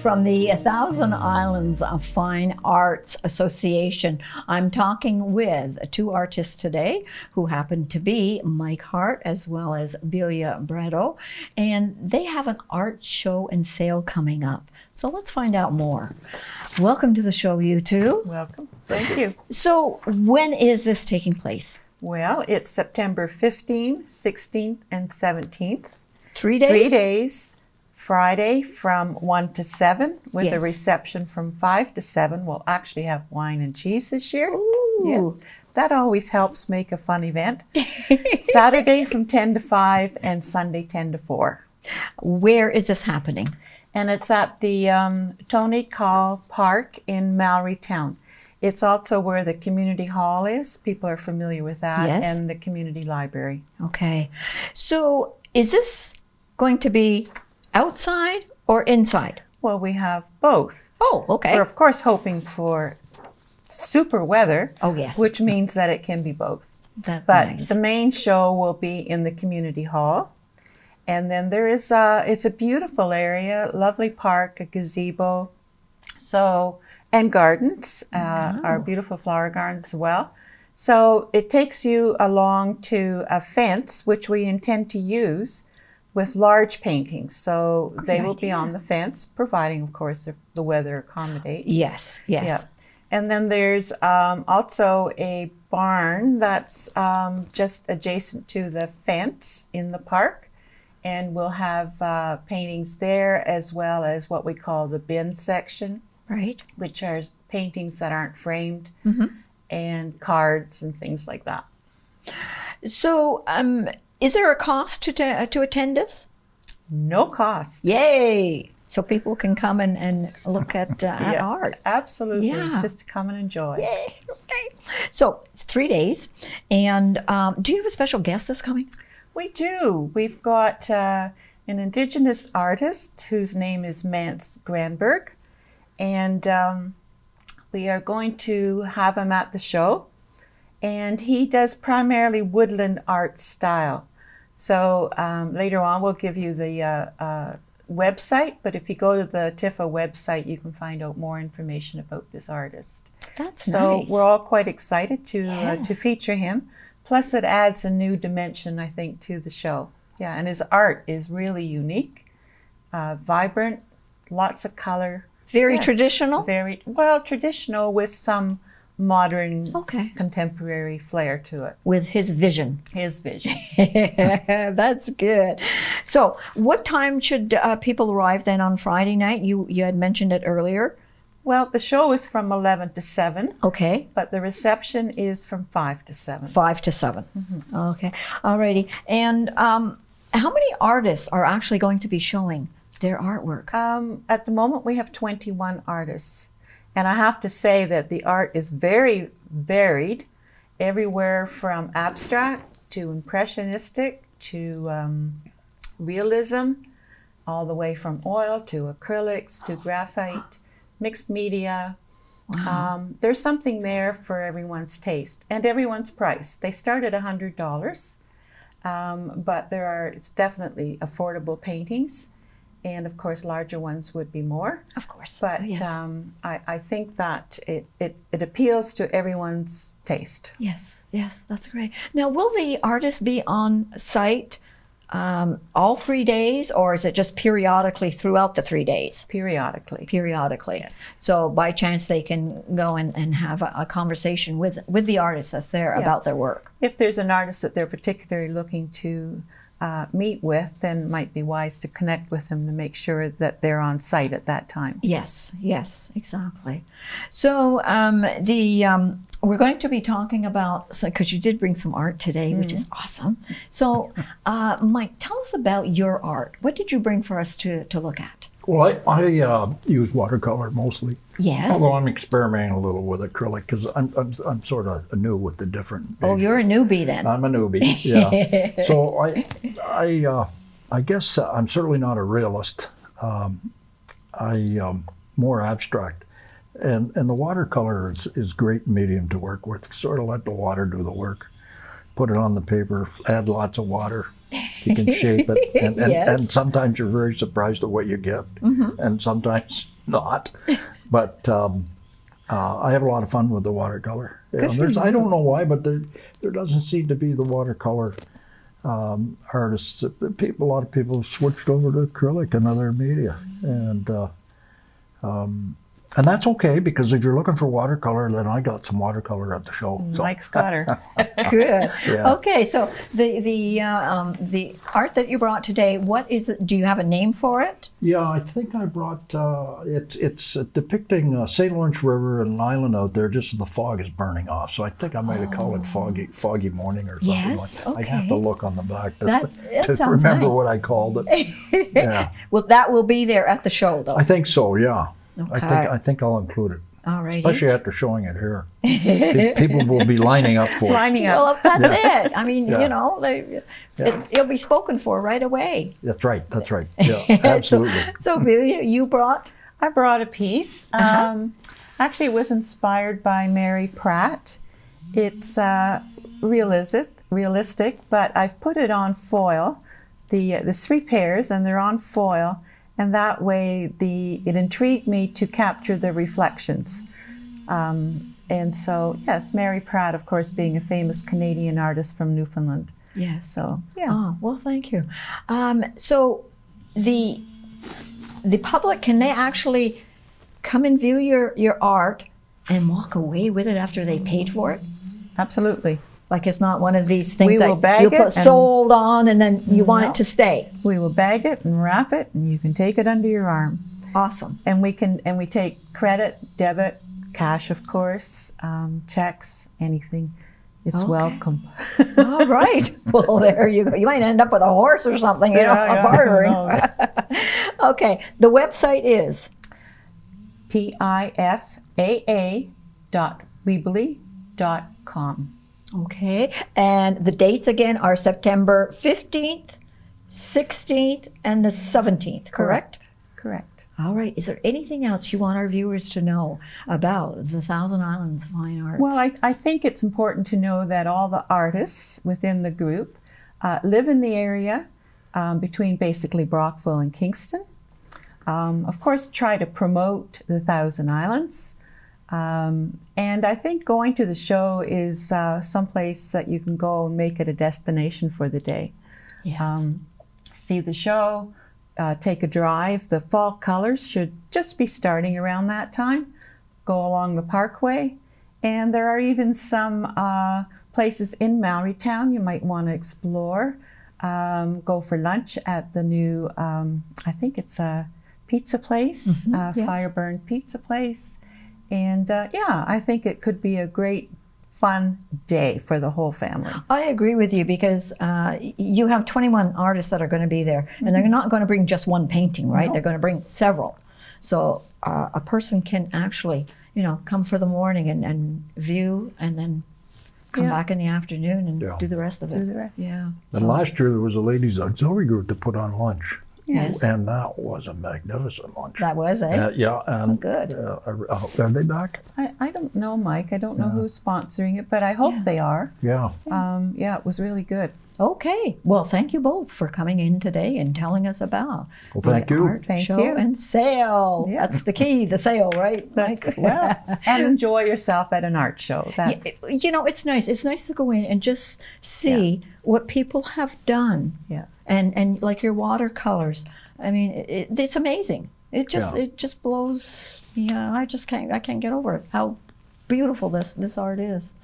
From the Thousand Islands of Fine Arts Association, I'm talking with two artists today who happen to be Mike Hart as well as Belia Brandow, and they have an art show and sale coming up. So let's find out more. Welcome to the show, you two. Welcome. Thank you. So when is this taking place? Well, it's September 15th, 16th, and 17th. 3 days? 3 days. Friday from 1 to 7 with Yes. a reception from 5 to 7. We'll actually have wine and cheese this year. Ooh. Yes. That always helps make a fun event. Saturday from 10 to 5 and Sunday 10 to 4. Where is this happening? And it's at the Tony Kall Park in Mallory Town. It's also where the community hall is. People are familiar with that. Yes. And the community library. Okay. So is this going to be outside or inside? Well, we have both. Oh, okay. We're, of course, hoping for super weather. Oh, yes. Which means that it can be both. That's But nice. the main show will be in the community hall. And then there is it's a beautiful area, lovely park, a gazebo, and gardens, our beautiful flower gardens as well. So it takes you along to a fence, which we intend to use with large paintings. So they will be on the fence, providing, of course, if the weather accommodates. Yes, yes. Yeah. And then there's also a barn that's just adjacent to the fence in the park. And we'll have paintings there as well as what we call the bin section. Right. Which are paintings that aren't framed and cards and things like that. So is there a cost to attend this? No cost. Yay! So people can come and look at art. Absolutely. Yeah. Just to come and enjoy. Yay! Okay. So it's 3 days. And do you have a special guest that's coming? We do. We've got an Indigenous artist whose name is Mance Granberg. And we are going to have him at the show. And he does primarily woodland art style. So later on, we'll give you the website. But if you go to the TIFAA website, you can find out more information about this artist. That's so nice. we're all quite excited to feature him. Plus, it adds a new dimension, I think, to the show. Yeah, and his art is really unique, vibrant, lots of color. Very traditional? Very, well, traditional with some modern, contemporary flair to it. With his vision. His vision. That's good. So what time should people arrive then on Friday night? You had mentioned it earlier. Well, the show is from 11 to 7. Okay. But the reception is from 5 to 7. 5 to 7. Okay. Alrighty. And how many artists are actually going to be showing their artwork? At the moment, we have 21 artists. And I have to say that the art is very varied, everywhere from abstract to impressionistic to realism, all the way from oil to acrylics to graphite, mixed media. Wow. There's something there for everyone's taste and everyone's price. They start at $100, but it's definitely affordable paintings. And of course, larger ones would be more. Of course. But yes. I think that it appeals to everyone's taste. Yes, yes, that's great. Now, will the artist be on site all 3 days, or is it just periodically throughout the 3 days? Periodically. Periodically. Yes. So by chance they can go and have a conversation with the artist that's there about their work. If there's an artist that they're particularly looking to meet with, then it might be wise to connect with them to make sure that they're on site at that time. Yes, yes, exactly. So we're going to be talking about, because you did bring some art today, which is awesome. So Mike, tell us about your art. What did you bring for us to look at? Well, I use watercolor mostly. Yes. Although I'm experimenting a little with acrylic because I'm sort of new with the different. Oh, you're a newbie then. I'm a newbie. Yeah. So I guess I'm certainly not a realist. More abstract, and the watercolor is great medium to work with. Sort of let the water do the work. Put it on the paper. Add lots of water. He can shape it, and Yes. sometimes you're very surprised at what you get, and sometimes not. But I have a lot of fun with the watercolor. Good for you. I don't know why, but there doesn't seem to be the watercolor artists. A lot of people have switched over to acrylic and other media, and that's okay, because if you're looking for watercolor, then I got some watercolor at the show. So. Mike's got her. Good. Yeah. Okay, so the art that you brought today, what is it? Do you have a name for it? Yeah, I think I brought, it's depicting St. Lawrence River and an island out there just as the fog is burning off. So I think I might have called it Foggy Morning or something Yes, like that. I have to look on the back to that sounds remember nice. what I called it. Yeah. Well, that will be there at the show, though. I think so, yeah. Okay. I think I'll include it. All right. Especially after showing it here. People will be lining up for it. Lining up. Well, that's it. I mean, Yeah. you know, it'll be spoken for right away. That's right. Yeah, absolutely. So, Belia, you brought? I brought a piece. Actually, it was inspired by Mary Pratt. It's realistic, but I've put it on foil. The 3 pairs, and they're on foil. And that way, it intrigued me to capture the reflections. And so, yes, Mary Pratt, of course, being a famous Canadian artist from Newfoundland. Yes. So, yeah. Oh, well, thank you. So, the public, can they actually come and view your art and walk away with it after they paid for it? Absolutely. Like, it's not one of these things We will that bag you it put and- sold on and then you want it to stay. We will bag it and wrap it, and you can take it under your arm. Awesome. And we take credit, debit, cash, of course, checks, anything. It's Okay. welcome. All right. Well, there you go. You might end up with a horse or something, you know, bartering. who knows? Okay. The website is? TIFAA.weebly.com. Okay. And the dates again are September 15th, 16th, and the 17th, correct? Correct. All right. Is there anything else you want our viewers to know about the Thousand Islands Fine Arts? Well, I think it's important to know that all the artists within the group live in the area between basically Brockville and Kingston. Of course, try to promote the Thousand Islands. And I think going to the show is someplace that you can go and make it a destination for the day. Yes. See the show, take a drive. The fall colors should just be starting around that time. Go along the parkway. And there are even some places in Maori-town you might want to explore. Go for lunch at the new, I think it's a pizza place, yes. Fireburn Pizza Place. And yeah, I think it could be a great, fun day for the whole family. I agree with you because you have 21 artists that are going to be there, and they're not going to bring just one painting, right? No. They're going to bring several. So a person can actually, you know, come for the morning and view, and then come Yeah. back in the afternoon and Yeah. do the rest of it. Do the rest. Yeah. And last year there was a ladies' auxiliary group that put on lunch. Yes. And that was a magnificent lunch. That was it. Yeah, and good. Are they back? I don't know, Mike. I don't know who's sponsoring it, but I hope they are. Yeah. Yeah, it was really good. Okay. Well, thank you both for coming in today and telling us about Well, thank the you. art Thank show you. and sale. Yeah. That's the key, the sale, right, Mike? That's well, and enjoy yourself at an art show. That's You know, it's nice. It's nice to go in and just see what people have done. yeah. And like your watercolors. I mean, it's amazing. It just blows. Yeah, I can't get over it. How beautiful this art is.